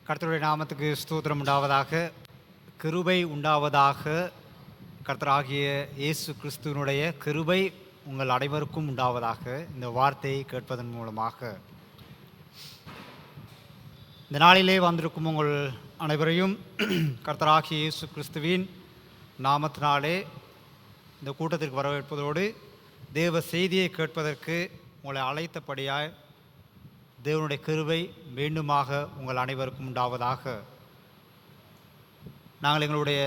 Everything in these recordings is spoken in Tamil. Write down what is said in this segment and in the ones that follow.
கர்த்தருடைய நாமத்துக்கு ஸ்தோத்திரம் உண்டாவதாக, கிருபை உண்டாவதாக. கர்த்தராகிய இயேசு கிறிஸ்துவனுடைய கிருபை உங்கள் அனைவருக்கும் உண்டாவதாக. இந்த வார்த்தையை கேட்பதன் மூலமாக இந்த நாளிலே வந்திருக்கும் உங்கள் அனைவரையும் கர்த்தராகிய இயேசு கிறிஸ்துவின் நாமத்தினாலே இந்த கூட்டத்திற்கு வரவேற்பதோடு தேவ செய்தியை கேட்பதற்கு உங்களை அழைத்தபடியாய் தேவனுடைய கிருபை மீண்டுமாக உங்கள் அனைவருக்கும் உண்டாவதாக. நாங்கள் எங்களுடைய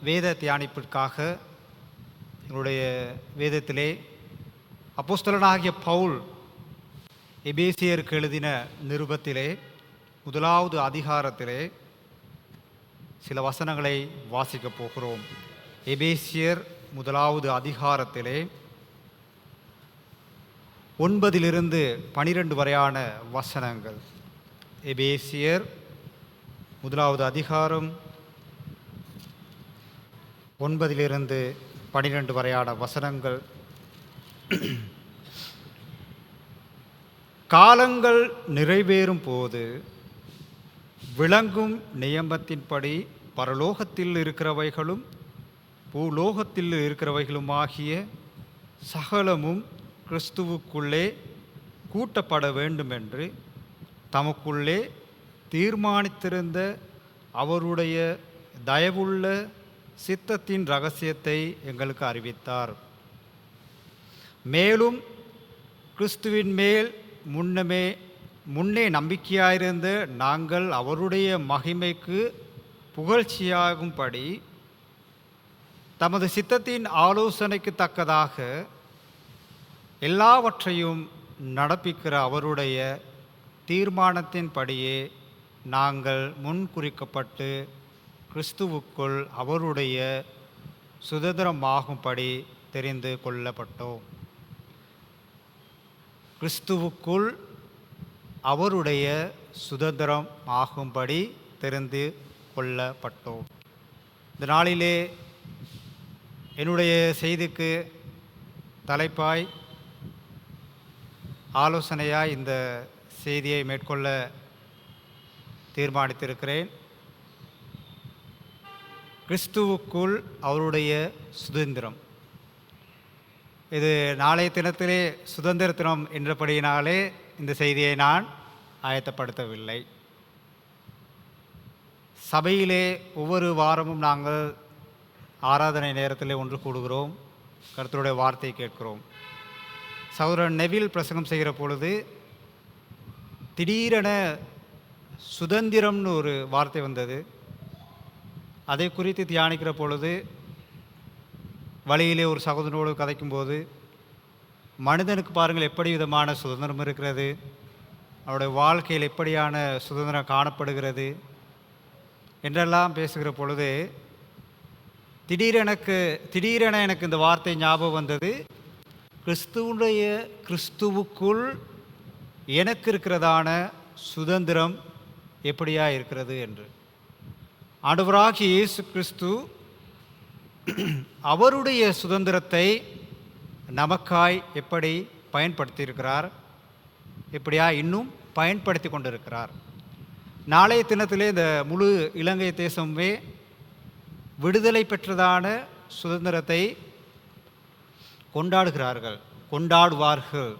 வேத தியானிப்பிற்காக எங்களுடைய வேதத்திலே அப்போஸ்தலனாகிய பவுல் எபேசியருக்கு எழுதின நிருபத்திலே 1வது அதிகாரத்திலே சில வசனங்களை வாசிக்கப் போகிறோம். எபேசியர் 1வது அதிகாரத்திலே 9 12 வரையான வசனங்கள். எபேசியர் 1வது அதிகாரம் 9 12 வரையான வசனங்கள். காலங்கள் நிறைவேறும் போது விளங்கும் நியமத்தின்படி பரலோகத்தில் இருக்கிறவைகளும் பூலோகத்தில் இருக்கிறவைகளுமாகிய சகலமும் கிறிஸ்துவுக்குள்ளே கூட்டப்பட வேண்டுமென்று தமக்குள்ளே தீர்மானித்திருந்த அவருடைய தயவுள்ள சித்தத்தின் இரகசியத்தை எங்களுக்கு அறிவித்தார். மேலும் கிறிஸ்துவின் மேல் முன்னே நம்பிக்கையாயிருந்த நாங்கள் அவருடைய மகிமைக்கு புகழ்ச்சியாகும்படி தமது சித்தத்தின் ஆலோசனைக்கு தக்கதாக எல்லாவற்றையும் நடப்பிக்கிற அவருடைய தீர்மானத்தின்படியே நாங்கள் முன்குறிக்கப்பட்டு கிறிஸ்துவுக்குள் அவருடைய சுதந்திரமாகும்படி தெரிந்து கொள்ளப்பட்டோம். கிறிஸ்துவுக்குள் அவருடைய சுதந்திரம் ஆகும்படி தெரிந்து கொள்ளப்பட்டோம். இந்த நாளிலே என்னுடைய செய்திக்கு தலைப்பாய் ஆலோசனையாய் இந்த செய்தியை மேற்கொள்ள தீர்மானித்திருக்கிறேன். கிறிஸ்துவுக்குள் அவருடைய சுதந்திரம். இது நாளைய தினத்திலே சுதந்திர தினம் என்றபடியினாலே இந்த செய்தியை நான் ஆயத்தப்படுத்தவில்லை. சபையிலே ஒவ்வொரு வாரமும் நாங்கள் ஆராதனை நேரத்திலே ஒன்று கூடுகிறோம், கர்த்தருடைய வார்த்தை கேட்கிறோம். சகோதரன் நெவில் பிரசங்கம் செய்கிற பொழுது திடீரென சுதந்திரம்னு ஒரு வார்த்தை வந்தது. அதை குறித்து தியானிக்கிற பொழுது வழியிலே ஒரு சகோதரனோடு கதைக்கும்போது, மனிதனுக்கு பாருங்கள் எப்படி விதமான சுதந்திரம் இருக்கிறது, அவருடைய வாழ்க்கையில் எப்படியான சுதந்திரம் காணப்படுகிறது என்றெல்லாம் பேசுகிற பொழுது திடீரென எனக்கு இந்த வார்த்தை ஞாபகம் வந்தது. கிறிஸ்துவுக்குள் எனக்கு இருக்கிறதான சுதந்திரம் எப்படியா இருக்கிறது என்று. ஆண்டவராகிய இயேசு கிறிஸ்து அவருடைய சுதந்திரத்தை நமக்காய் எப்படி பயன்படுத்தியிருக்கிறார், எப்படியா இன்னும் பயன்படுத்தி கொண்டிருக்கிறார். நாளைய தினத்திலே இந்த முழு இலங்கை தேசமே விடுதலை பெற்றதான சுதந்திரத்தை கொண்டாடுவார்கள்.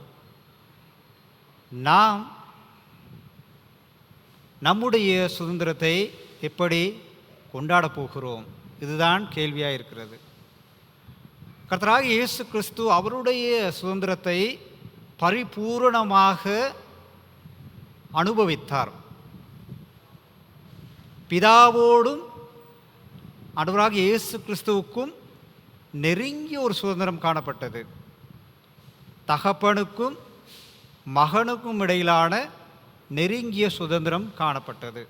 நாம் நம்முடைய சுதந்திரத்தை எப்படி கொண்டாடப் போகிறோம்? இதுதான் கேள்வியாக இருக்கிறது. கர்த்தராகிய இயேசு கிறிஸ்து அவருடைய சுதந்திரத்தை பரிபூரணமாக அனுபவித்தார். பிதாவோடும் ஆண்டவராகிய இயேசு கிறிஸ்துவுக்கும் நெருங்கிய ஒரு சுதந்திரம் காணப்பட்டது. தகப்பனுக்கும் மகனுக்கும் இடையிலான நெருங்கிய சுதந்திரம் காணப்பட்டது.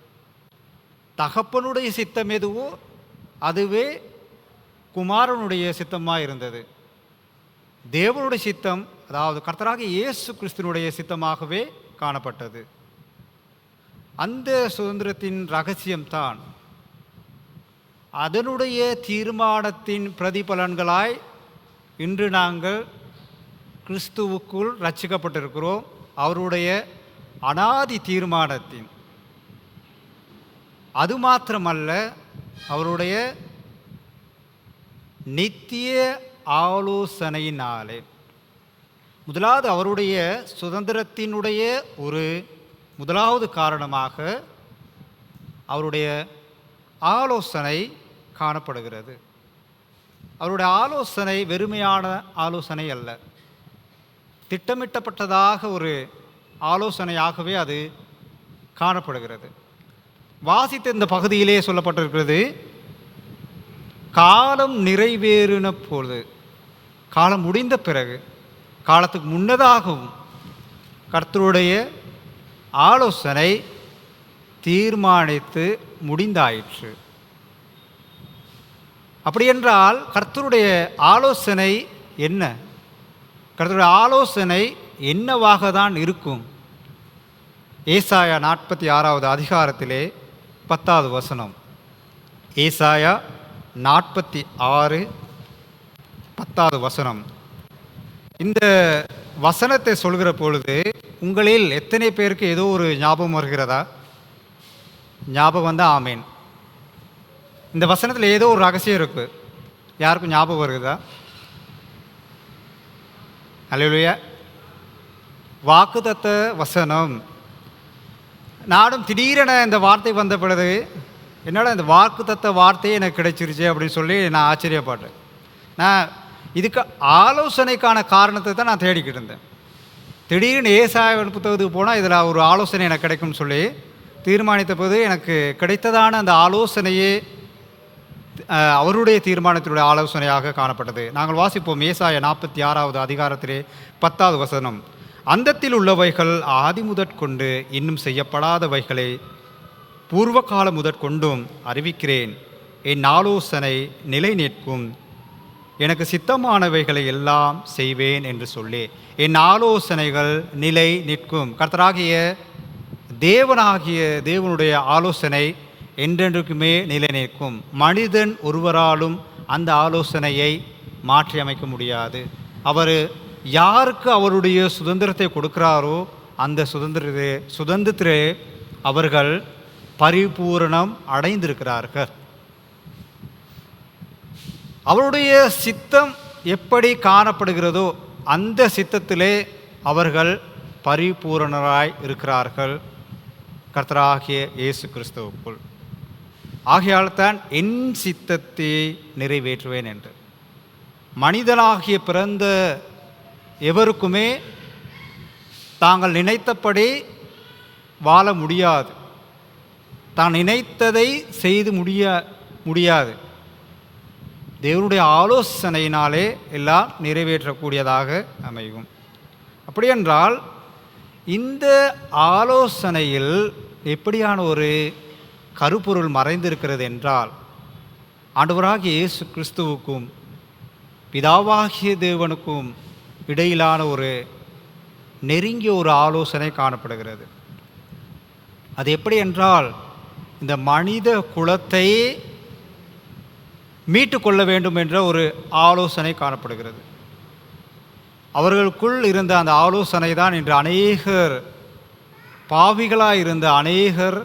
தகப்பனுடைய சித்தம் எதுவோ அதுவே குமாரனுடைய சித்தமாக இருந்தது. தேவனுடைய சித்தம், அதாவது கர்த்தராகிய இயேசு கிறிஸ்துவினுடைய சித்தமாகவே காணப்பட்டது. அந்த சுதந்திரத்தின் இரகசியம்தான் அதனுடைய தீர்மானத்தின் பிரதிபலன்களாய் இன்று நாங்கள் கிறிஸ்துவுக்குள் ரட்சிக்கப்பட்டிருக்கிறோம். அவருடைய அனாதி தீர்மானத்தின் அது மாத்திரமல்ல, அவருடைய நித்திய ஆலோசனையினாலே. முதலாவது அவருடைய சுதந்திரத்தினுடைய ஒரு முதலாவது காரணமாக அவருடைய ஆலோசனை காணப்படுகிறது. அவருடைய ஆலோசனை வெறுமையான ஆலோசனை அல்ல, திட்டமிட்டப்பட்டதாக ஒரு ஆலோசனையாகவே அது காணப்படுகிறது. வாசித்த இந்த பகுதியிலே சொல்லப்பட்டிருக்கிறது, காலம் நிறைவேறின பொழுது, காலம் முடிந்த பிறகு, காலத்துக்கு முன்னதாகவும் கர்த்தருடைய ஆலோசனை தீர்மானித்து முடிந்தாயிற்று. அப்படியென்றால் கர்த்தருடைய ஆலோசனை என்ன? கர்த்தருடைய ஆலோசனை என்னவாக தான் இருக்கும்? ஏசாயா 46வது அதிகாரத்திலே 10வது வசனம். ஏசாயா 46 10வது வசனம். இந்த வசனத்தை சொல்கிற பொழுது உங்களில் எத்தனை பேருக்கு ஏதோ ஒரு ஞாபகம் வருகிறதா? ஞாபகம் வந்தால் ஆமேன். இந்த வசனத்தில் ஏதோ ஒரு ரகசியம் இருக்கு. யாருக்கும் ஞாபகம் வருகிறதா? அல்லேலூயா. வாக்குத்தத்த வசனம். நானும் திடீரென இந்த வார்த்தை வந்த பொழுது, என்னடா இந்த வாக்குத்தத்த வார்த்தையே எனக்கு கிடைச்சிருச்சு அப்படின்னு சொல்லி நான் ஆச்சரியப்பட்டேன். நான் இதுக்கு ஆலோசனைக்கான காரணத்தை தான் நான் தேடிக்கிட்டு இருந்தேன். திடீர்னு ஏசாயாவின் புத்தகத்துக்கு போனால் இதில் ஒரு ஆலோசனை எனக்கு கிடைக்கும்னு சொல்லி தீர்மானித்த போது எனக்கு கிடைத்ததான அந்த ஆலோசனையே அவருடைய தீர்மானத்தினுடைய ஆலோசனையாக காணப்பட்டது. நாங்கள் வாசிப்போம் ஏசாயா 46வது அதிகாரத்திலே 10வது வசனம். அந்தத்தில் உள்ளவைகள் ஆதி முதற்கொண்டு இன்னும் செய்யப்படாதவைகளை பூர்வ காலம் முதற்கொண்டும் அறிவிக்கிறேன். என் ஆலோசனை நிலை நிற்கும், எனக்கு சித்தமானவைகளை எல்லாம் செய்வேன் என்று சொல்லி. என் ஆலோசனைகள் நிலை நிற்கும். கர்த்தராகிய தேவனுடைய ஆலோசனை என்றென்றுக்குமே நிலை நிற்கும். மனிதன் ஒருவராலும் அந்த ஆலோசனையை மாற்றி அமைக்க முடியாது. அவர் யாருக்கு அவருடைய சுதந்திரத்தை கொடுக்கிறாரோ அந்த சுதந்திரத்திலே அவர்கள் பரிபூரணம் அடைந்திருக்கிறார்கள். அவருடைய சித்தம் எப்படி காணப்படுகிறதோ அந்த சித்தத்திலே அவர்கள் பரிபூரணராய் இருக்கிறார்கள் கர்த்தராகிய இயேசு கிறிஸ்துவுக்குள். ஆகையால் தான் என் சித்தத்தை நிறைவேற்றுவேன் என்று. மனிதனாகிய பிறந்த எவருக்குமே தாங்கள் நினைத்தபடி வாழ முடியாது, தான் நினைத்ததை செய்து முடியாது. தேவனுடைய ஆலோசனையினாலே எல்லாம் நிறைவேற்றக்கூடியதாக அமையும். அப்படியென்றால் இந்த ஆலோசனையில் எப்படியான ஒரு கருப்பொருள் மறைந்திருக்கிறது என்றால், ஆண்டவராகிய இயேசு கிறிஸ்துவுக்கும் பிதாவாகிய தேவனுக்கும் இடையிலான ஒரு நெருங்கிய ஒரு ஆலோசனை காணப்படுகிறது. அது எப்படி என்றால், இந்த மனித குலத்தை மீட்டு கொள்ள வேண்டும் என்ற ஒரு ஆலோசனை காணப்படுகிறது. அவர்களுக்குள் இருந்த அந்த ஆலோசனை தான் இன்று அநேகர் பாவிகளாக இருந்த அநேகர்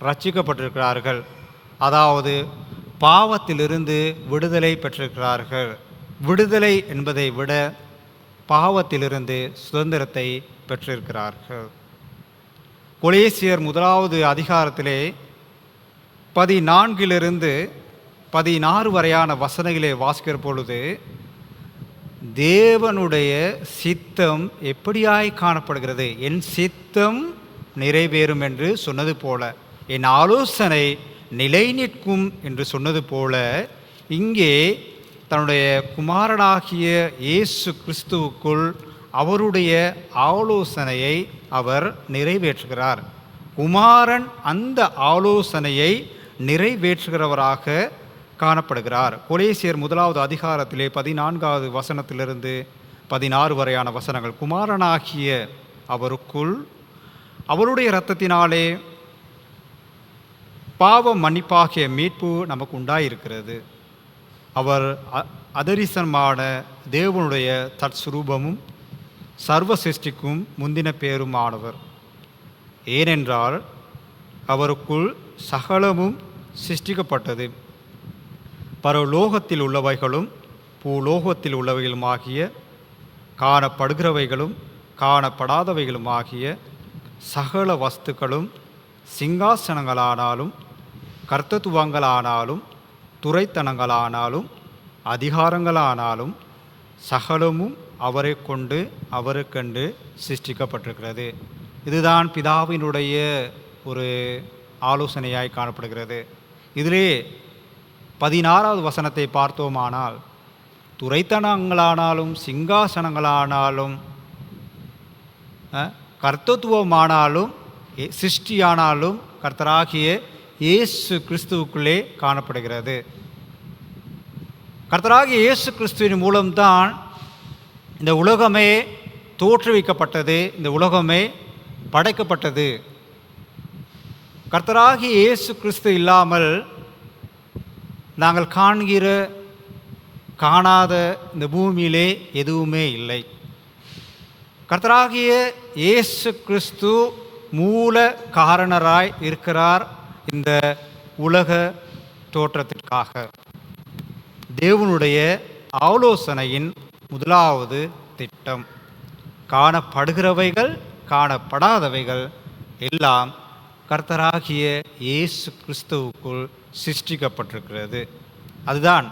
ரட்சிக்கப்பட்டிருக்கிறார்கள். அதாவது பாவத்திலிருந்து விடுதலை பெற்றிருக்கிறார்கள். விடுதலை என்பதை விட பாவத்திலிருந்து சுதந்திரத்தை பெற்றிருக்கிறார்கள். கொலேசியர் 1வது அதிகாரத்திலே 14 16 வரையான வசனங்களை வாசிக்கிற பொழுது தேவனுடைய சித்தம் எப்படியாய் காணப்படுகிறது? என் சித்தம் நிறைவேறும் என்று சொன்னது போல, என் ஆலோசனை நிலை நிற்கும் என்று சொன்னது போல, இங்கே தன்னுடைய குமாரனாகிய இயேசு கிறிஸ்துவுக்குள் அவருடைய ஆலோசனையை அவர் நிறைவேற்றுகிறார். குமாரன் அந்த ஆலோசனையை நிறைவேற்றுகிறவராக காணப்படுகிறார். கொலேசியர் 1வது அதிகாரத்திலே 14வது வசனத்திலிருந்து 16 வரையான வசனங்கள். குமாரனாகிய அவருக்குள் அவருடைய இரத்தத்தினாலே பாவ மன்னிப்பாகிய மீட்பு நமக்கு உண்டாயிருக்கிறது. அவர் அதரிசனமான தேவனுடைய தற்சுரூபமும் சர்வ சிருஷ்டிக்கும் முந்தின பேருமானவர். ஏனென்றால் அவருக்குள் சகலமும் சிருஷ்டிக்கப்பட்டது. பரலோகத்தில் உள்ளவைகளும் பூலோகத்தில் உள்ளவைகளுமாகிய காணப்படுகிறவைகளும் காணப்படாதவைகளுமாகிய சகல வஸ்துக்களும் சிங்காசனங்களானாலும் கர்த்தத்துவங்களானாலும் துரைத்தனங்களானாலும் அதிகாரங்களானாலும் சகலமும் அவரை கொண்டு அவருக்கென்று சிருஷ்டிக்கப்பட்டிருக்கிறது. இதுதான் பிதாவினுடைய ஒரு ஆலோசனையாய் காணப்படுகிறது. இதிலே 16வது வசனத்தை பார்த்தோமானால், துரைத்தனங்களானாலும் சிங்காசனங்களானாலும் கர்த்தத்துவமானாலும் சிருஷ்டியானாலும் கர்த்தராகிய இயேசு கிறிஸ்துவுக்குள்ளே காணப்படுகிறது. கர்த்தராகிய இயேசு கிறிஸ்துவின் மூலம்தான் இந்த உலகமே தோற்றுவிக்கப்பட்டது, இந்த உலகமே படைக்கப்பட்டது. கர்த்தராகிய இயேசு கிறிஸ்து இல்லாமல் நாங்கள் காண்கிற காணாத இந்த பூமியிலே எதுவுமே இல்லை. கர்த்தராகிய இயேசு கிறிஸ்து மூல காரணராய் இருக்கிறார் இந்த உலக தோற்றத்திற்காக. தேவனுடைய ஆலோசனையின் முதலாவது திட்டம், காணப்படுகிறவைகள் காணப்படாதவைகள் எல்லாம் கர்த்தராகிய இயேசு கிறிஸ்துவுக்குள் சிருஷ்டிக்கப்பட்டிருக்கிறது. அதுதான்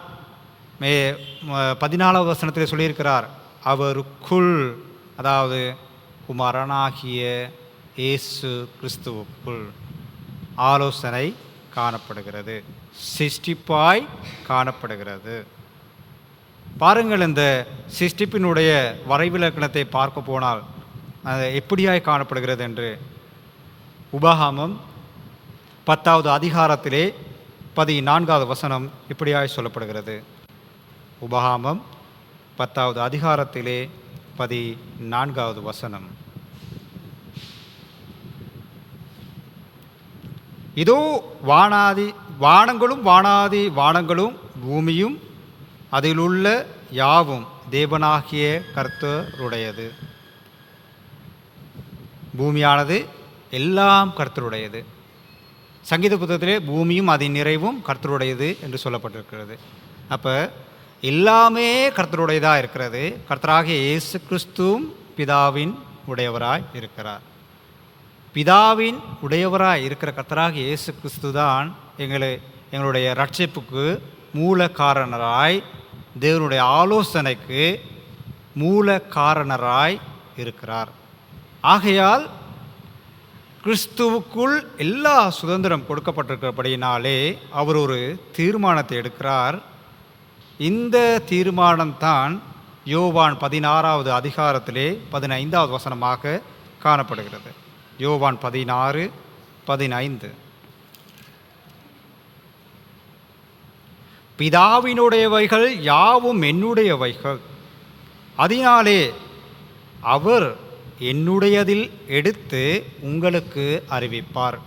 14வது வசனத்தில் சொல்லியிருக்கிறார், அவருக்குள், அதாவது குமாரனாகிய இயேசு கிறிஸ்துவுக்குள் ஆலோசனை காணப்படுகிறது, சிருஷ்டிப்பாய் காணப்படுகிறது. பாருங்கள், இந்த சிருஷ்டிப்பினுடைய வரைவிலக்கணத்தை பார்க்க போனால் எப்படியாய் காணப்படுகிறது என்று. உபாகமம் 10வது அதிகாரத்திலே 14வது வசனம் இப்படியாய் சொல்லப்படுகிறது. உபாகமம் 10வது அதிகாரத்திலே 14வது வசனம், இதோ வானங்களும் வானாதி வானங்களும் பூமியும் அதிலுள்ள யாவும் தேவனாகிய கர்த்தருடையது. பூமியானது எல்லாம் கர்த்தருடையது. சங்கீத புத்தகத்திலே பூமியும் அதன் நிறைவும் கர்த்தருடையது என்று சொல்லப்பட்டிருக்கிறது. அப்போ எல்லாமே கர்த்தருடையதாக இருக்கிறது. கர்த்தராகிய இயேசு கிறிஸ்துவும் பிதாவின் உடையவராய் இருக்கிறார். பிதாவின் உடையவராய் இருக்கிற கர்த்தராகிய இயேசு கிறிஸ்து தான் எங்களுடைய ரட்சிப்புக்கு மூல காரணராய், தேவனுடைய ஆலோசனைக்கு மூல காரணராய் இருக்கிறார். ஆகையால் கிறிஸ்துவுக்குள் எல்லா சுதந்திரம் கொடுக்கப்பட்டிருக்கிறபடியினாலே அவர் ஒரு தீர்மானத்தை எடுக்கிறார். இந்த தீர்மானம்தான் யோவான் 16வது அதிகாரத்திலே 15வது வசனமாக காணப்படுகிறது. யோவான் 16:15, பிதாவினுடையவைகள் யாவும் என்னுடையவைகள், அதனாலே அவர் என்னுடையதில் எடுத்து உங்களுக்கு அறிவிப்பார்.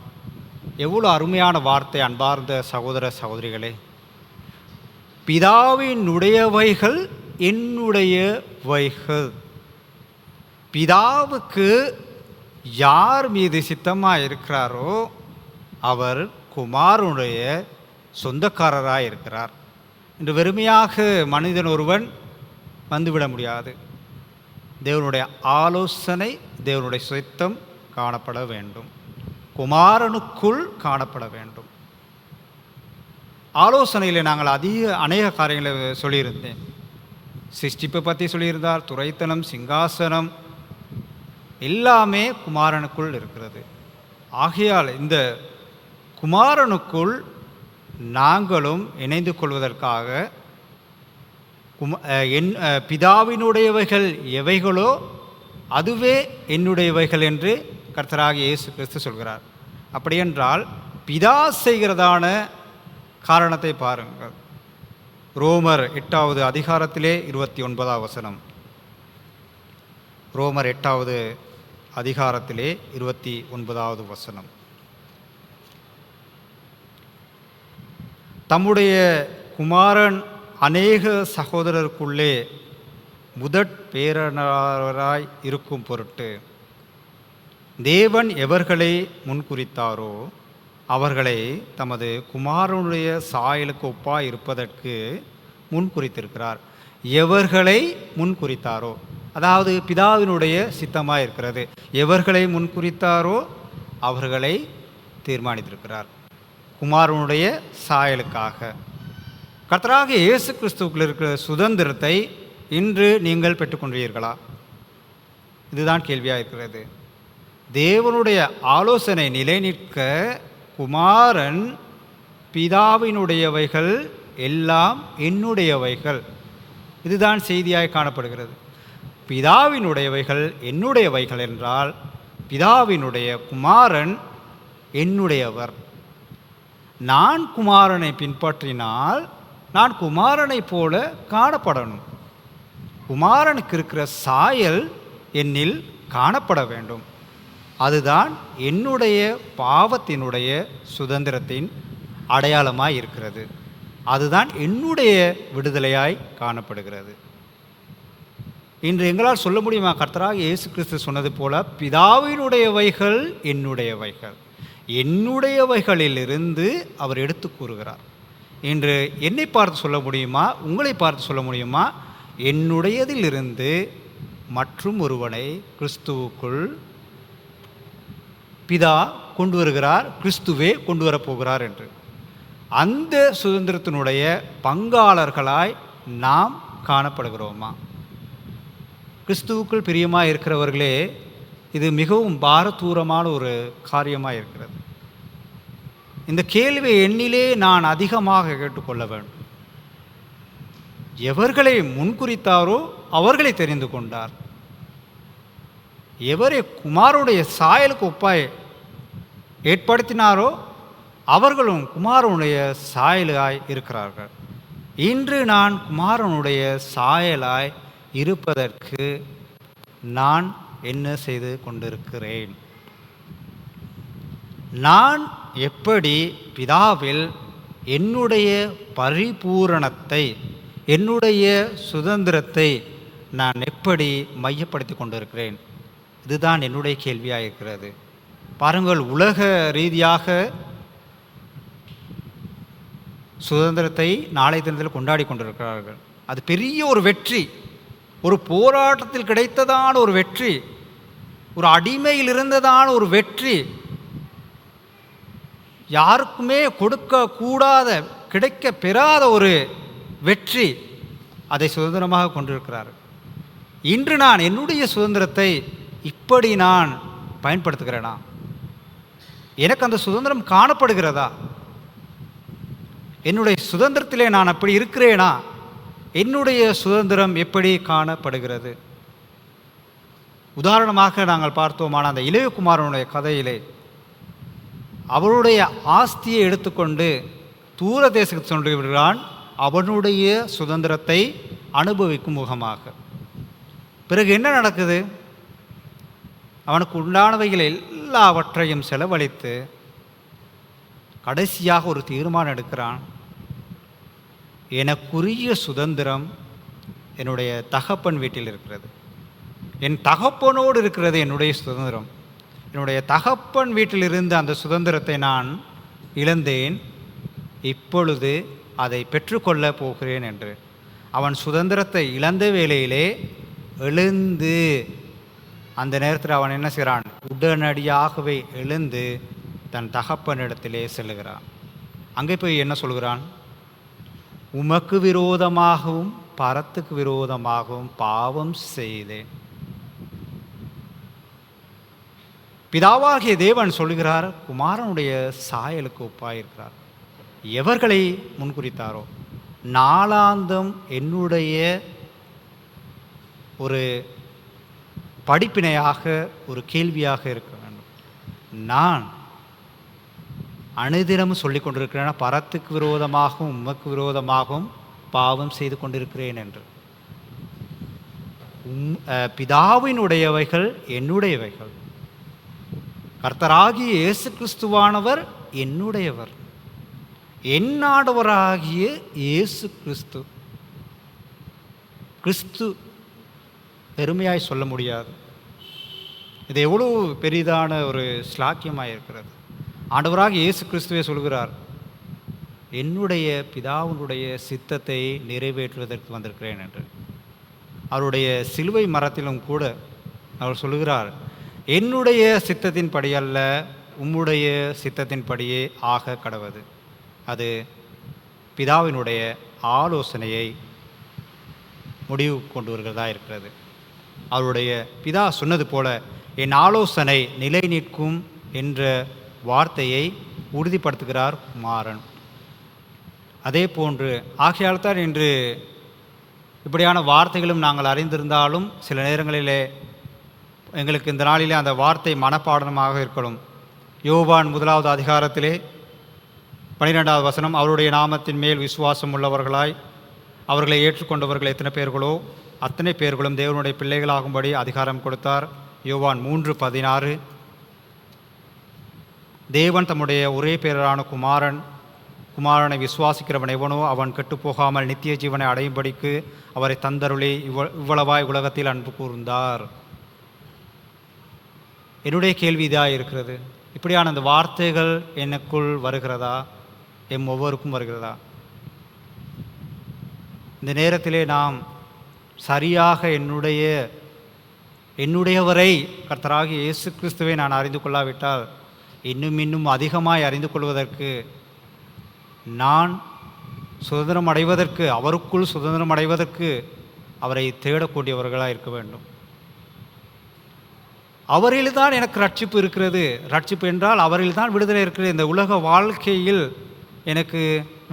எவ்வளோ அருமையான வார்த்தை அன்பார்ந்த சகோதர சகோதரிகளே! பிதாவினுடையவைகள் என்னுடையவைகள். பிதாவுக்கு யார் மீது சித்தமாக இருக்கிறாரோ அவர் குமாரனுடைய சொந்தக்காரராக இருக்கிறார். இன்று வெறுமையாக மனிதன் ஒருவன் வந்துவிட முடியாது. தேவனுடைய ஆலோசனை, தேவனுடைய சித்தம் காணப்பட வேண்டும், குமாரனுக்குள் காணப்பட வேண்டும். ஆலோசனையில் நாங்கள் அநேக காரியங்களை சொல்லியிருந்தேன். சிருஷ்டிப்பை பற்றி சொல்லியிருந்தார், துரைத்தனம், சிங்காசனம் எல்லாமே குமாரனுக்குள் இருக்கிறது. ஆகையால் இந்த குமாரனுக்குள் நாங்களும் இணைந்து கொள்வதற்காக பிதாவினுடையவைகள் எவைகளோ அதுவே என்னுடையவைகள் என்று கர்த்தராகிய இயேசு கிறிஸ்து சொல்கிறார். அப்படியென்றால் பிதா செய்கிறதான காரணத்தை பாருங்கள். ரோமர் 8வது அதிகாரத்திலே 29வது வசனம். ரோமர் 8வது அதிகாரத்திலே 29வது வசனம். தம்முடைய குமாரன் அநேக சகோதரருக்குள்ளே முதற் பேரனராய் இருக்கும் பொருட்டு தேவன் எவர்களை முன்குறித்தாரோ அவர்களை தமது குமாரனுடைய சாயலுக்கு ஒப்பாய் இருப்பதற்கு முன் குறித்திருக்கிறார். எவர்களை முன் குறித்தாரோ, அதாவது பிதாவினுடைய சித்தமாக இருக்கிறது. எவர்களை முன் குறித்தாரோ அவர்களை தீர்மானித்திருக்கிறார் குமாரனுடைய சாயலுக்காக. கர்த்தராகிய இயேசு கிறிஸ்துவுக்குள் இருக்கிற சுதந்திரத்தை இன்று நீங்கள் பெற்றுக்கொண்டீர்களா? இதுதான் கேள்வியாக இருக்கிறது. தேவனுடைய ஆலோசனை நிலைநிற்க குமாரன் பிதாவினுடையவைகள் எல்லாம் என்னுடையவைகள், இதுதான் செய்தியாய் காணப்படுகிறது. பிதாவினுடையவைகள் என்னுடையவைகள் என்றால் பிதாவினுடைய குமாரன் என்னுடையவர். நான் குமாரனை பின்பற்றினால் நான் குமாரனைப் போல காணப்படணும். குமாரனுக்கு இருக்கிற சாயல் என்னில் காணப்பட வேண்டும். அதுதான் என்னுடைய பாவத்தினுடைய சுதந்திரத்தின் அடையாளமாய் இருக்கிறது. அதுதான் என்னுடைய விடுதலையாய் காணப்படுகிறது. இன்று எங்களால் சொல்ல முடியுமா? கர்த்தராகிய இயேசு கிறிஸ்து சொன்னது போல பிதாவினுடையவைகள் என்னுடையவைகள், என்னுடையவைகளிலிருந்து அவர் எடுத்து கூறுகிறார். இன்று என்னை பார்த்து சொல்ல முடியுமா? உங்களை பார்த்து சொல்ல முடியுமா? என்னுடையதிலிருந்து மற்றும் ஒருவனை கிறிஸ்துவுக்குள் பிதா கொண்டு வருகிறார், கிறிஸ்துவே கொண்டு வரப்போகிறார் என்று. அந்த சுதந்திரத்தினுடைய பங்காளர்களாய் நாம் காணப்படுகிறோமா? கிறிஸ்துவுக்குள் பிரியமாக இருக்கிறவர்களே, இது மிகவும் பாரதூரமான ஒரு காரியமாக இருக்கிறது. இந்த கேள்வியை எண்ணிலே நான் அதிகமாக கேட்டுக்கொள்ள வேண்டும். எவர்களை முன்குறித்தாரோ அவர்களை தெரிந்து கொண்டார். எவரை குமாரனுடைய சாயலுக்கு ஒப்பாய் ஏற்படுத்தினாரோ அவர்களும் குமாரனுடைய சாயலாய் இருக்கிறார்கள். இன்று நான் குமாரனுடைய சாயலாய் இருப்பதற்கு நான் என்ன செய்து கொண்டிருக்கிறேன்? நான் எப்படி பிதாவில் என்னுடைய பரிபூரணத்தை, என்னுடைய சுதந்திரத்தை நான் எப்படி மையப்படுத்தி கொண்டிருக்கிறேன்? இதுதான் என்னுடைய கேள்வியாக இருக்கிறது. பாருங்கள், உலக ரீதியாக சுதந்திரத்தை நாளை தினத்தில் கொண்டாடி கொண்டிருக்கிறார்கள். அது பெரிய ஒரு வெற்றி, ஒரு போராட்டத்தில் கிடைத்ததான ஒரு வெற்றி, ஒரு அடிமையில் இருந்ததான ஒரு வெற்றி, யாருக்குமே கொடுக்க கூடாத, கிடைக்க பெறாத ஒரு வெற்றி, அதை சுதந்திரமாக கொண்டிருக்கிறார்கள். இன்று நான் என்னுடைய சுதந்திரத்தை இப்படி நான் பயன்படுத்துகிறேனா? எனக்கு அந்த சுதந்திரம் காணப்படுகிறதா? என்னுடைய சுதந்திரத்திலே நான் அப்படி இருக்கிறேனா? என்னுடைய சுதந்திரம் எப்படி காணப்படுகிறது? உதாரணமாக நாங்கள் பார்த்தோமான அந்த இளையகுமாரனுடைய கதையிலே அவருடைய ஆஸ்தியை எடுத்துக்கொண்டு தூர தேசத்துக்கு சென்று விடுகிறான், அவனுடைய சுதந்திரத்தை அனுபவிக்கும் முகமாக. பிறகு என்ன நடக்குது? அவனுக்கு உண்டானவைகள் எல்லாவற்றையும் செலவழித்து கடைசியாக ஒரு தீர்மானம் எடுக்கிறான். எனக்குரிய சுதந்திரம் என்னுடைய தகப்பன் வீட்டில் இருக்கிறது, என் தகப்பனோடு இருக்கிறது என்னுடைய சுதந்திரம். என்னுடைய தகப்பன் வீட்டில் இருந்த அந்த சுதந்திரத்தை நான் இழந்தேன், இப்பொழுது அதை பெற்றுக்கொள்ள போகிறேன் என்று அவன் சுதந்திரத்தை இழந்த வேளையிலே எழுந்து, அந்த நேரத்தில் அவன் என்ன செய்கிறான்? உடனடியாகவே எழுந்து தன் தகப்பனிடத்திலே செல்லுகிறான். அங்கே போய் என்ன சொல்கிறான்? உமக்கு விரோதமாகவும் பரத்துக்கு விரோதமாகவும் பாவம் செய்தேன். பிதாவாகிய தேவன் சொல்கிறார், குமாரனுடைய சாயலுக்கு ஒப்பாயிருக்கிறார். எவர்களை முன்குறித்தாரோ, நாளாந்தம் என்னுடைய ஒரு படிப்பினையாக, ஒரு கேள்வியாக இருக்க வேண்டும். நான் அனுதினமும் சொல்லி கொண்டிருக்கிறேன், பரத்துக்கு விரோதமாகவும் உமக்கு விரோதமாகவும் பாவம் செய்து கொண்டிருக்கிறேன் என்று. பிதாவினுடையவைகள் என்னுடையவைகள், கர்த்தராகிய இயேசு கிறிஸ்துவானவர் என்னுடையவர், என்னாடவராகிய இயேசு கிறிஸ்து. கிறிஸ்து பெருமையாய் சொல்ல முடியாது. இது எவ்வளோ பெரிதான ஒரு ஸ்லாக்கியமாக இருக்கிறது. ஆண்டவராக இயேசு கிறிஸ்துவே சொல்கிறார், என்னுடைய பிதாவினுடைய சித்தத்தை நிறைவேற்றுவதற்கு வந்திருக்கிறேன் என்று. அவருடைய சிலுவை மரத்திலும் கூட அவர் சொல்லுகிறார், என்னுடைய சித்தத்தின்படி அல்ல, உம்முடைய சித்தத்தின்படியே ஆக கடவது. அது பிதாவினுடைய ஆலோசனையை முடிவு கொண்டு வருகிறதா இருக்கிறது. அவருடைய பிதா சொன்னது போல என் ஆலோசனை நிலை நிற்கும் என்ற வார்த்தையை உறுதிப்படுத்துகிறார் குமாரன். அதே போன்று ஆகையால் தான் இன்று இப்படியான வார்த்தைகளும் நாங்கள் அறிந்திருந்தாலும் சில நேரங்களிலே எங்களுக்கு இந்த நாளிலே அந்த வார்த்தை மனப்பாடமாக இருக்கணும். யோவான் 1வது அதிகாரத்திலே 12வது வசனம், அவருடைய நாமத்தின் மேல் விசுவாசம் உள்ளவர்களாய் அவர்களை ஏற்றுக்கொண்டவர்கள் எத்தனை பேர்களோ அத்தனை பேர்களும் தேவனுடைய பிள்ளைகளாகும்படி அதிகாரம் கொடுத்தார். யோவான் 3:16, தேவன் தம்முடைய ஒரே பேரான குமாரனை விசுவாசிக்கிறவன் எவனோ அவன் கெட்டுப்போகாமல் நித்திய ஜீவனை அடையும்படிக்கு அவரை தந்தருளி இவ்வளவாய் உலகத்தில் அன்பு கூர்ந்தார். என்னுடைய கேள்வி இதாக இருக்கிறது, இப்படியான அந்த வார்த்தைகள் எனக்குள் வருகிறதா? எம் ஒவ்வொருக்கும் வருகிறதா? இந்த நேரத்திலே நாம் சரியாக என்னுடையவரை கர்த்தராகிய இயேசு கிறிஸ்துவை நான் அறிந்து கொள்ளாவிட்டால் இன்னும் அதிகமாய் அறிந்து கொள்வதற்கு, நான் சுதந்திரம் அடைவதற்கு, அவருக்குள் சுதந்திரம் அடைவதற்கு அவரை தேடக்கூடியவர்களாக இருக்க வேண்டும். அவரில்தான் எனக்கு ரட்சிப்பு இருக்கிறது. ரட்சிப்பு என்றால் அவரில்தான் விடுதலை இருக்கிறது. இந்த உலக வாழ்க்கையில் எனக்கு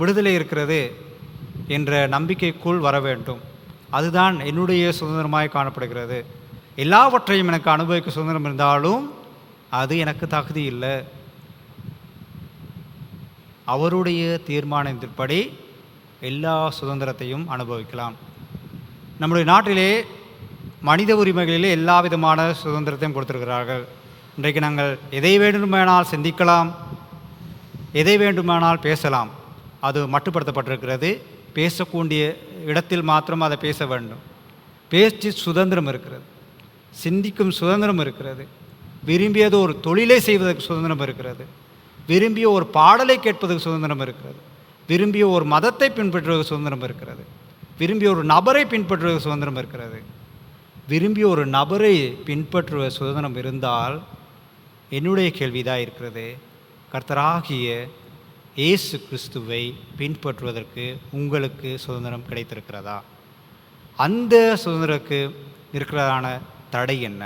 விடுதலை இருக்கிறது என்ற நம்பிக்கைக்குள் வர வேண்டும். அதுதான் என்னுடைய சுதந்திரமாய் காணப்படுகிறது. எல்லாவற்றையும் எனக்கு அனுபவிக்க சுதந்திரம் இருந்தாலும் அது எனக்கு தகுதி இல்லை. அவருடைய தீர்மானத்தின்படி எல்லா சுதந்திரத்தையும் அனுபவிக்கலாம். நம்முடைய நாட்டிலே மனித உரிமைகளிலே எல்லா விதமான சுதந்திரத்தையும் கொடுத்திருக்கிறார்கள். இன்றைக்கு நாங்கள் எதை வேண்டுமானால் சிந்திக்கலாம், எதை வேண்டுமானால் பேசலாம். அது மட்டுப்படுத்தப்பட்டிருக்கிறது. பேசக்கூடிய இடத்தில் மாத்திரம் அதை பேச வேண்டும். பேச்சு சுதந்திரம் இருக்கிறது, சிந்திக்கும் சுதந்திரம் இருக்கிறது, விரும்பியது ஒரு தொழிலை செய்வதற்கு சுதந்திரம் இருக்கிறது, விரும்பிய ஒரு பாடலை கேட்பதற்கு சுதந்திரம் இருக்கிறது, விரும்பிய ஒரு மதத்தை பின்பற்றுவதற்கு சுதந்திரம் இருக்கிறது, விரும்பிய ஒரு நபரை பின்பற்றுவதற்கு சுதந்திரம் இருக்கிறது. விரும்பிய ஒரு நபரை பின்பற்றுவ சுதந்திரம் இருந்தால் என்னுடைய கேள்விதான் இருக்கிறது, கர்த்தராகிய இயேசு கிறிஸ்துவை பின்பற்றுவதற்கு உங்களுக்கு சுதந்திரம் கிடைத்திருக்கிறதா? அந்த சுதந்திரக்கு இருக்கிறதான தடை என்ன?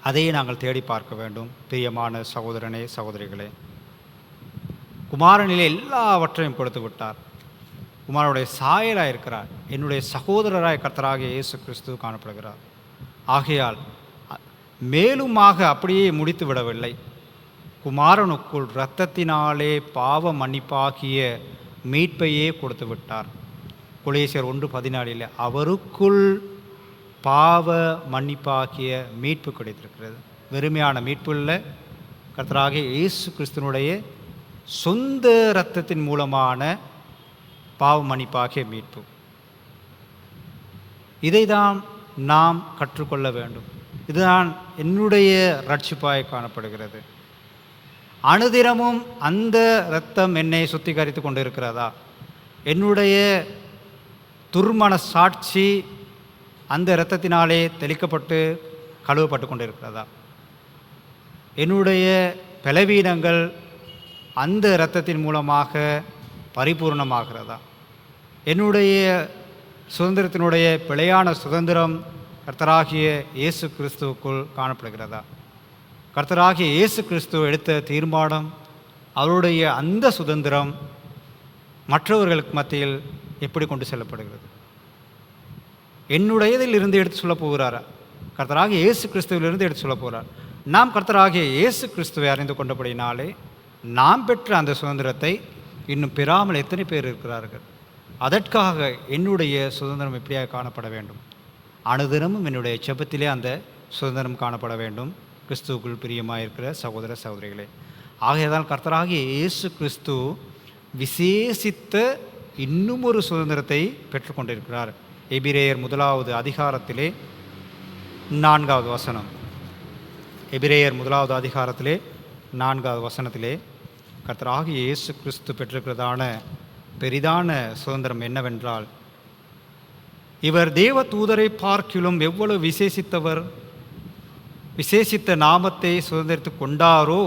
அதையே நாங்கள் தேடி பார்க்க வேண்டும். பிரியமான சகோதரனே, சகோதரிகளே, குமாரனிலே எல்லாவற்றையும் கொடுத்து விட்டார். குமாரனுடைய சாயலாக இருக்கிறார். என்னுடைய சகோதரராய் கர்த்தராகிய இயேசு கிறிஸ்து காணப்படுகிறார். ஆகையால் மேலுமாக அப்படியே முடித்து விடவில்லை. குமாரனுக்குள் இரத்தத்தினாலே பாவ மன்னிப்பாகிய மீட்பையே கொடுத்து விட்டார். கொலோசியர் 1:14 அவருக்குள் பாவ மன்னிப்பாகிய மீட்பு கிடைத்திருக்கிறது. வெறுமையான மீட்பு இல்லை, கர்த்தராகிய இயேசு கிறிஸ்துனுடைய சொந்த இரத்தத்தின் மூலமான பாவ மன்னிப்பாகிய மீட்பு. இதை தான் நாம் கற்றுக்கொள்ள வேண்டும். இதுதான் என்னுடைய ரட்சிப்பாய் காணப்படுகிறது. அனுதினமும் அந்த இரத்தம் என்னை சுத்திகரித்து கொண்டு இருக்கிறதா? என்னுடைய துர்மன சாட்சி அந்த இரத்தத்தினாலே தெளிக்கப்பட்டு கழுவப்பட்டு கொண்டு இருக்கிறதா? என்னுடைய பலவீனங்கள் அந்த இரத்தத்தின் மூலமாக பரிபூர்ணமாகிறதா? என்னுடைய சுதந்திரத்தினுடைய பிழையான சுதந்திரம் கர்த்தராகிய இயேசு கிறிஸ்துவுக்குள் காணப்படுகிறதா? கர்த்தராகிய இயேசு கிறிஸ்து எடுத்த தீர்மானம், அவருடைய அந்த சுதந்திரம் மற்றவர்களுக்கு மத்தியில் எப்படி கொண்டு செல்லப்படுகிறது? என்னுடையதில் இருந்து எடுத்து சொல்ல போகிறாரா? கர்த்தராகிய இயேசு கிறிஸ்துவிலிருந்து எடுத்து சொல்ல போகிறார். நாம் கர்த்தராகிய இயேசு கிறிஸ்துவை அறிந்து கொண்டபடினாலே நாம் பெற்ற அந்த சுதந்திரத்தை இன்னும் பெறாமல் எத்தனை பேர் இருக்கிறார்கள்? அதற்காக என்னுடைய சுதந்திரம் எப்படியாக காணப்பட வேண்டும்? அனுதினமும் என்னுடைய ஜெபத்திலே அந்த சுதந்திரம் காணப்பட வேண்டும். கிறிஸ்துவுக்குள் பிரியமாக இருக்கிற சகோதர சகோதரிகளே, ஆகையதால் கர்த்தராகிய இயேசு கிறிஸ்து விசேஷித்த இன்னும் ஒரு சுதந்திரத்தை பெற்றுக்கொண்டிருக்கிறார். எபிரேயர் 1வது அதிகாரத்திலே 4வது வசனம். எபிரேயர் 1வது அதிகாரத்திலே 4வது வசனத்திலே கர்த்தராகிய இயேசு கிறிஸ்து பெற்றிருக்கிறதான பெரிதான சுதந்திரம் என்னவென்றால், இவர் தேவ தூதரை பார்க்கிலும் எவ்வளவு விசேஷித்த நாமத்தை சுதந்திரித்து கொண்டாரோ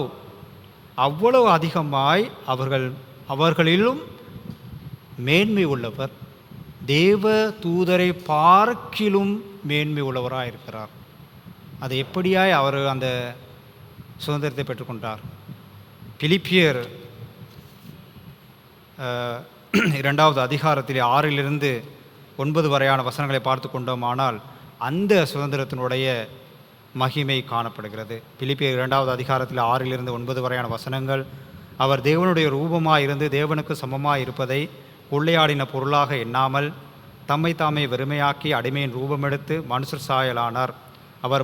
அவ்வளவு அதிகமாய் அவர்களிலும் மேன்மை உள்ளவர். தேவ தூதரை பார்க்கிலும் மேன்மை உள்ளவராக இருக்கிறார். அது எப்படியாய் அவர் அந்த சுதந்திரத்தை பெற்றுக்கொண்டார்? பிலிப்பியர் 2வது அதிகாரத்திலே 6லிருந்து 9 வரையான வசனங்களை பார்த்து கொண்டோமானால் அந்த சுதந்திரத்தினுடைய மகிமை காணப்படுகிறது. பிலிப்பியர் 2வது அதிகாரத்தில் 6லிருந்து 9 வரையான வசனங்கள், அவர் தேவனுடைய ரூபமாக இருந்து தேவனுக்கு சமமாக இருப்பதை கொள்ளையாடின பொருளாக எண்ணாமல் தம்மை தாமே வெறுமையாக்கி அடிமையின் ரூபமெடுத்து மனுஷர் சாயலானார். அவர்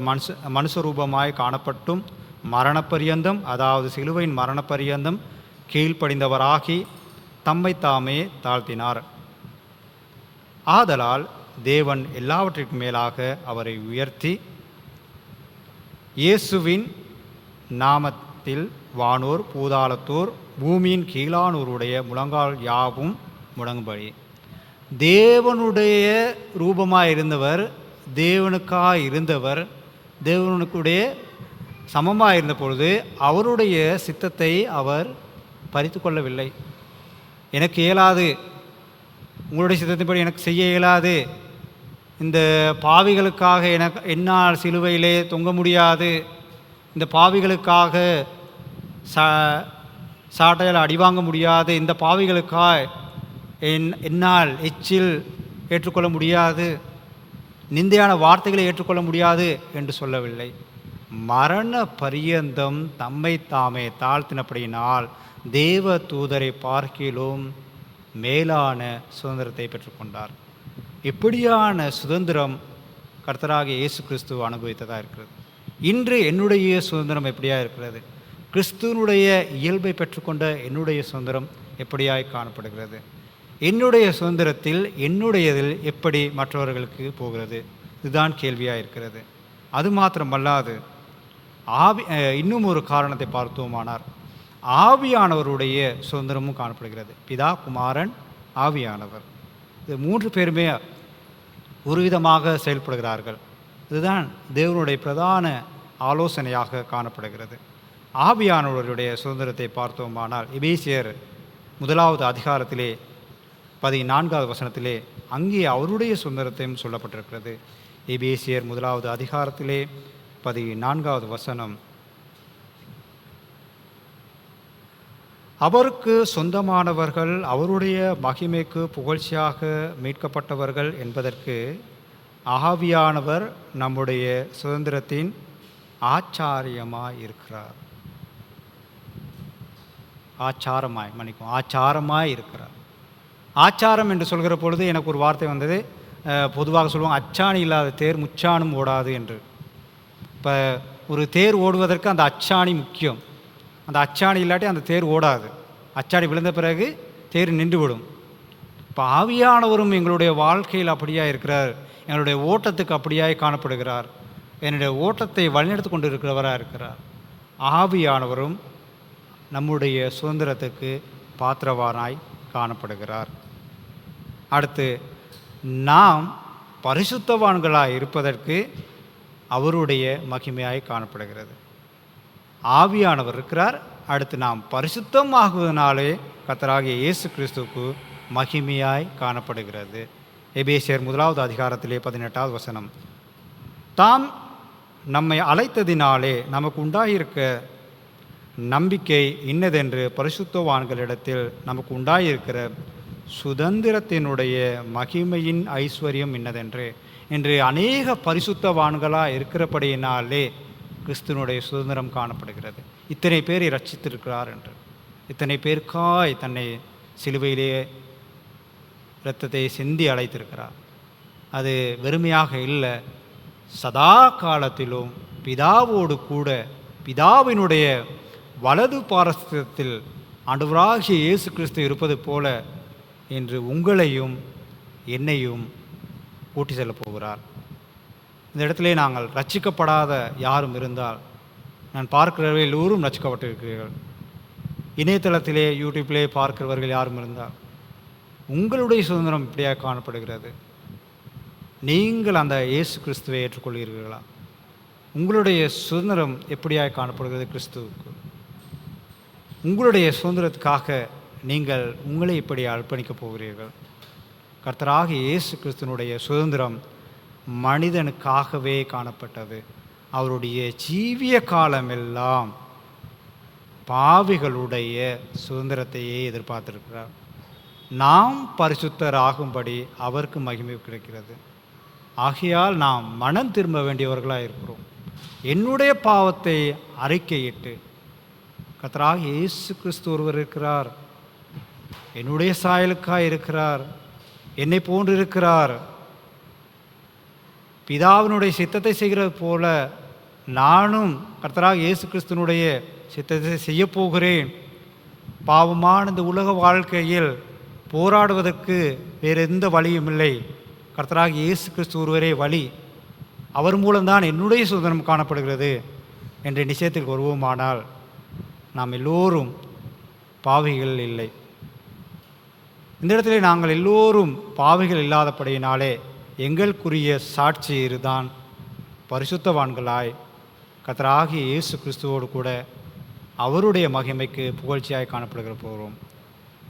மனுஷ ரூபமாய் காணப்பட்டும் மரணப்பரியந்தம், அதாவது சிலுவையின் மரணப்பரியந்தம் கீழ்ப்படிந்தவராகி தம்மை தாமே தாழ்த்தினார். ஆதலால் தேவன் எல்லாவற்றிற்கும் மேலாக அவரை உயர்த்தி இயேசுவின் நாமத்தில் வானோர் பூதாளத்தோர் பூமியின் கீழானோருடைய முழங்கால் யாவும் முடங்கும்படி. தேவனுடைய ரூபமாக இருந்தவர், தேவனுக்காக இருந்தவர், தேவனுக்குடைய சமமாக இருந்த பொழுது அவருடைய சித்தத்தை அவர் பறித்து கொள்ளவில்லை. எனக்கு இயலாது, உங்களுடைய சித்தத்தின்படி எனக்கு செய்ய இயலாது, இந்த பாவிகளுக்காக என்னால் சிலுவையிலே தொங்க முடியாது, இந்த பாவிகளுக்காக சாட்டையால் அடிவாங்க முடியாது, இந்த பாவிகளுக்காக என்னால் எச்சில் ஏற்றுக்கொள்ள முடியாது, நிந்தையான வார்த்தைகளை ஏற்றுக்கொள்ள முடியாது என்று சொல்லவில்லை. மரண பரியந்தம் தம்மை தாமே தாழ்த்தினபடியினால் தேவ தூதரை பார்க்கிலும் மேலான சுதந்திரத்தை பெற்றுக்கொண்டார். எப்படியான சுதந்திரம் கர்த்தராகிய இயேசு கிறிஸ்து அனுபவித்ததாக இருக்கிறது. இன்று என்னுடைய சுதந்திரம் எப்படியாக இருக்கிறது? கிறிஸ்துவனுடைய இயல்பை பெற்றுக்கொண்ட என்னுடைய சுதந்திரம் எப்படியாய் காணப்படுகிறது? என்னுடைய சுதந்திரத்தில் என்னுடையதில் எப்படி மற்றவர்களுக்கு போகிறது? இதுதான் கேள்வியாக இருக்கிறது. அது மாத்திரமல்லாது இன்னும் ஒரு காரணத்தை பார்த்தோமானார், ஆவியானவருடைய சுதந்திரமும் காணப்படுகிறது. பிதா, குமாரன், ஆவியானவர், இது 3 பேருமே ஒரு விதமாக செயல்படுகிறார்கள். இதுதான் தேவனுடைய பிரதான ஆலோசனையாக காணப்படுகிறது. ஆவியானவருடைய சுதந்திரத்தை பார்த்தோமானால் எபேசியர் 1வது அதிகாரத்திலே 14வது வசனத்திலே அங்கே அவருடைய சுதந்திரத்தையும் சொல்லப்பட்டிருக்கிறது. எபேசியர் 1வது அதிகாரத்திலே 14வது வசனம், அவருக்கு சொந்தமானவர்கள், அவருடைய மகிமைக்கு புகழ்ச்சியாக மீட்கப்பட்டவர்கள் என்பதற்கு ஆவியானவர் நம்முடைய சுதந்திரத்தின் ஆச்சாரமாய் இருக்கிறார். ஆச்சாரமாய் இருக்கிறார். ஆச்சாரம் என்று சொல்கிற பொழுது எனக்கு ஒரு வார்த்தை வந்தது. பொதுவாக சொல்லுவாங்க, அச்சாணி இல்லாத தேர் முச்சாணும் ஓடாது என்று. இப்போ ஒரு தேர் ஓடுவதற்கு அந்த அச்சாணி முக்கியம். அந்த அச்சாணி இல்லாட்டி அந்த தேர் ஓடாது. அச்சாணி விழுந்த பிறகு தேர் நின்றுவிடும். இப்போ ஆவியானவரும் எங்களுடைய வாழ்க்கையில் அப்படியாக இருக்கிறார். எங்களுடைய ஓட்டத்துக்கு அப்படியாய் காணப்படுகிறார். என்னுடைய ஓட்டத்தை வழிநடத்தி கொண்டு இருக்கிறவராக இருக்கிறார். ஆவியானவரும் நம்முடைய சுதந்திரத்துக்கு பாத்திரவானாய் காணப்படுகிறார். அடுத்து, நாம் பரிசுத்தவான்களாய் இருப்பதற்கு அவருடைய மகிமையாய் காணப்படுகிறது. ஆவியானவர் இருக்கிறார். அடுத்து நாம் பரிசுத்தமாகுவதனாலே கர்த்தராகிய இயேசு கிறிஸ்துவுக்கு மகிமையாய் காணப்படுகிறது. எபேசியர் 1வது அதிகாரத்திலே 18வது வசனம், தாம் நம்மை அழைத்ததினாலே நமக்கு உண்டாயிருக்க நம்பிக்கை இன்னதென்று பரிசுத்தவான்களிடத்தில் நமக்கு உண்டாயிருக்கிற சுதந்திரத்தினுடைய மகிமையின் ஐஸ்வர்யம் இன்னதென்று. இன்று அநேக பரிசுத்தவான்களாக இருக்கிறபடியினாலே கிறிஸ்துவனுடைய சுதந்திரம் காணப்படுகிறது. இத்தனை பேரை ரட்சித்திருக்கிறார் என்று, இத்தனை பேருக்காய் தன்னை சிலுவையிலே இரத்தத்தை சிந்தி அழைத்திருக்கிறார். அது வெறுமையாக இல்லை, சதா காலத்திலும் பிதாவோடு கூட பிதாவினுடைய வலது பாரஸ்தத்தில் ஆண்டவராகிய இயேசு கிறிஸ்து இருப்பது போல இன்று உங்களையும் என்னையும் கூட்டி செல்லப் போகிறார். இந்த இடத்திலே நாங்கள் ரட்சிக்கப்படாத யாரும் இருந்தால் நான் பார்க்கிறவர்கள் எல்லோரும் ரட்சிக்கப்பட்டிருக்கிறீர்கள். இணையதளத்திலே யூடியூப்பிலே பார்க்கிறவர்கள் யாரும் இருந்தால் உங்களுடைய சுதந்திரம் இப்படியாக காணப்படுகிறது. நீங்கள் அந்த இயேசு கிறிஸ்துவை ஏற்றுக்கொள்கிறீர்களா? உங்களுடைய சுதந்திரம் எப்படியாக காணப்படுகிறது கிறிஸ்துவுக்கு? உங்களுடைய சுதந்திரத்துக்காக நீங்கள் உங்களை இப்படி அர்ப்பணிக்கப் போகிறீர்கள்? கர்த்தராகிய இயேசு கிறிஸ்துவனுடைய சுதந்திரம் மனிதனுக்காகவே காணப்பட்டது. அவருடைய ஜீவிய காலமெல்லாம் பாவிகளுடைய சுதந்திரத்தையே எதிர்பார்த்திருக்கிறார். நாம் பரிசுத்தராகும்படி அவருக்கு மகிமை கிடைக்கிறது. ஆகையால் நாம் மனம் திரும்ப வேண்டியவர்களாக இருக்கிறோம். என்னுடைய பாவத்தை அறிக்கையிட்டு, கர்த்தராகிய இயேசு கிறிஸ்து ஒருவர் இருக்கிறார், என்னுடைய சாயலுக்காய் இருக்கிறார், என்னை போன்று இருக்கிறார், பிதாவினுடைய சித்தத்தை செய்கிறது போல நானும் கர்த்தராகிய இயேசு கிறிஸ்துவனுடைய சித்தத்தை செய்யப்போகிறேன். பாவமான இந்த உலக வாழ்க்கையில் போராடுவதற்கு வேறு எந்த வழியும் இல்லை. கர்த்தராகிய இயேசு கிறிஸ்து ஒருவரே வழி. அவர் மூலம்தான் என்னுடைய சுதந்திரம் காணப்படுகிறது என்ற நிச்சயத்தில் வருவோமானால் நாம் எல்லோரும் பாவிகள் இல்லை. இந்த இடத்துல நாங்கள் எல்லோரும் பாவிகள் இல்லாதபடியினாலே எங்களுக்குரிய சாட்சி இதுதான். பரிசுத்தவான்களாய் கர்த்தராகிய இயேசு கிறிஸ்துவோடு கூட அவருடைய மகிமைக்கு புகழ்ச்சியாய் காணப்படுகிற போகிறோம்.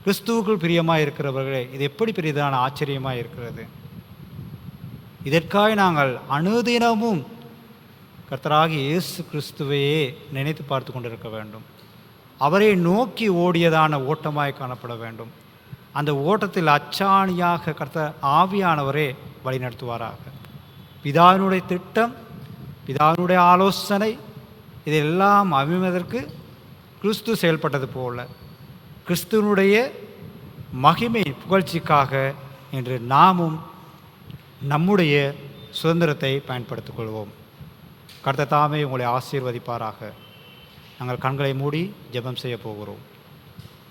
கிறிஸ்துவுக்குள் பிரியமாக இருக்கிறவர்களே, இது எப்படி பெரியதான ஆச்சரியமாக இருக்கிறது. இதற்காக நாங்கள் அனுதினமும் கர்த்தராகிய இயேசு கிறிஸ்துவையே நினைத்து பார்த்து கொண்டிருக்க வேண்டும். அவரை நோக்கி ஓடியதான ஓட்டமாய் காணப்பட வேண்டும். அந்த ஓட்டத்தில் அச்சாணியாக கர்த்தர் ஆவியானவரே வழிநடத்துவாராக. பிதாவினுடைய திட்டம், பிதாவினுடைய ஆலோசனை இதெல்லாம் அமைவதற்கு கிறிஸ்து செயல்பட்டது போல கிறிஸ்துவனுடைய மகிமை புகழ்ச்சிக்காக இன்று நாமும் நம்முடைய சுதந்திரத்தை பயன்படுத்திக் கொள்வோம். கர்த்தர் தாமே உங்களை ஆசீர்வதிப்பாராக. நாங்கள் கண்களை மூடி ஜெபம் செய்ய போகிறோம்.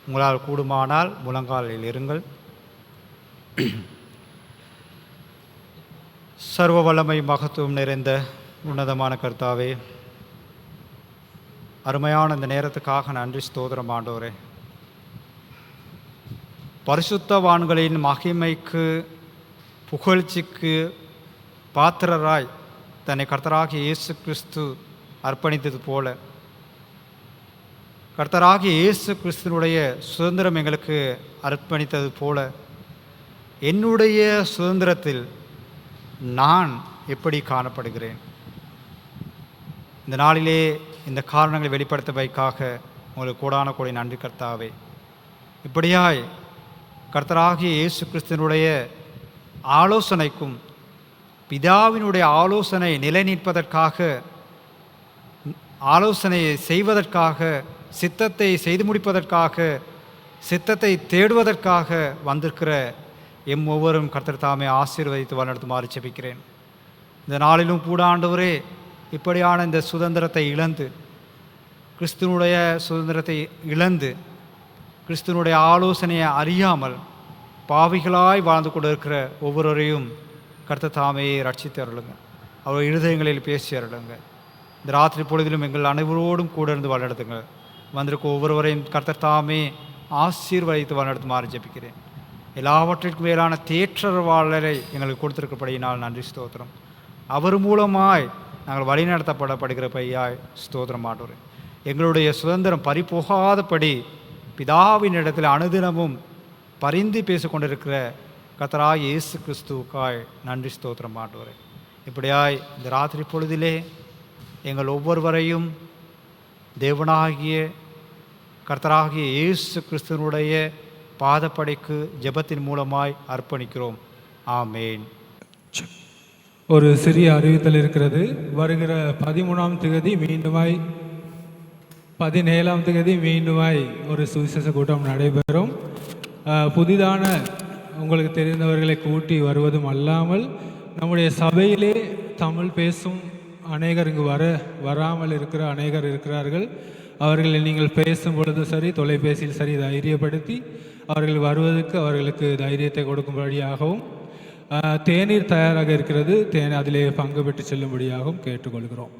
உங்களால் கூடுமானால் முழங்காலில் இருங்கள். சர்வ வல்லமை மகத்துவம் நிறைந்த உன்னதமான கர்த்தாவே, அருமையான இந்த நேரத்துக்காக நன்றி ஸ்தோத்திரம் ஆண்டவரே. பரிசுத்தவான்களின் மகிமைக்கு புகழ்ச்சிக்கு பாத்திரராய் தன்னை கர்த்தராகிய இயேசு கிறிஸ்து அர்ப்பணித்தது போல கர்த்தராகிய இயேசு கிறிஸ்துனுடைய சுதந்திரம் எங்களுக்கு அர்ப்பணித்தது போல என்னுடைய சுதந்திரத்தில் நான் எப்படி காணப்படுகிறேன்? இந்த நாளிலே இந்த காரணங்களை வெளிப்படுத்துவதற்காக உங்களுக்கு கோடான கோடி நன்றி கர்த்தாவே. இப்படியாய் கர்த்தராகிய இயேசு கிறிஸ்துவனுடைய ஆலோசனைக்கும் பிதாவினுடைய ஆலோசனை நிலை நிற்பதற்காக, ஆலோசனையை செய்வதற்காக, சித்தத்தை செய்து முடிப்பதற்காக, சித்தத்தை தேடுவதற்காக வந்திருக்கிற ஒவ்வொருவரும் கர்த்தர் தாமே ஆசீர்வதித்து வழிநடத்துமாறு ஜெபிக்கிறேன். இந்த நாளிலும் கூட ஆண்டவரே, இப்படியான இந்த சுதந்திரத்தை இழந்து, கிறிஸ்துவனுடைய சுதந்திரத்தை இழந்து, கிறிஸ்துவனுடைய ஆலோசனையை அறியாமல் பாவிகளாய் வாழ்ந்து கொண்டு இருக்கிற ஒவ்வொருவரையும் கர்த்தர் தாமே ரட்சித்து அருளுங்க. அவர் இருதயங்களில் பேசி அருளுங்க. இந்த ராத்திரி பொழுதிலும் எங்கள் அனைவரோடும் கூட இருந்து வழிநடத்துங்க. வந்திருக்க ஒவ்வொருவரையும் கர்த்தர் தாமே ஆசீர்வதித்து வழிநடத்துமாறு ஜெபிக்கிறேன். எல்லாவற்றிற்கும் மேலான தேற்றவாளரை எங்களுக்கு கொடுத்திருக்கபடியினால் நன்றி ஸ்தோத்திரம். அவர் மூலமாய் நாங்கள் வழிநடத்தப்படப்படுகிற பையாய் ஸ்தோத்திரம் ஆண்டவரே. எங்களுடைய சுதந்திரம் பறிபோகாதபடி பிதாவின் இடத்தில் அனுதினமும் பரிந்து பேசிக்கொண்டிருக்கிற கர்த்தராகிய இயேசு கிறிஸ்துவுக்காய் நன்றி ஸ்தோத்திரம் ஆண்டவரே. இப்படியாய் இந்த ராத்திரி பொழுதிலே எங்கள் ஒவ்வொருவரையும் தேவனாகிய கர்த்தராகிய இயேசு கிறிஸ்துவனுடைய பாதப்படைக்கு ஜெபத்தின் மூலமாய் அர்ப்பணிக்கிறோம். ஆமேன். ஒரு சிறிய அறிவித்தல் இருக்கிறது. வருகிற 13ஆம் தேதி மீண்டுமாய் 17ஆம் தேதி மீண்டுமாய் ஒரு சுவிசேஷ கூட்டம் நடைபெறும். புதிதான உங்களுக்கு தெரிந்தவர்களை கூட்டி வருவதும் அல்லாமல் நம்முடைய சபையிலே தமிழ் பேசும் அநேகர் இங்கு வராமல் இருக்கிற அநேகர் இருக்கிறார்கள். அவர்களை நீங்கள் பேசும் பொழுது சரி, தொலைபேசியில் சரி தைரியப்படுத்தி அவர்கள் வருவதற்கு அவர்களுக்கு தைரியத்தை கொடுக்கும்படியாகவும், தேநீர் தயாராக இருக்கிறது, அதிலே பங்கு பெற்று செல்லும்படியாகவும் கேட்டுக்கொள்கிறோம்.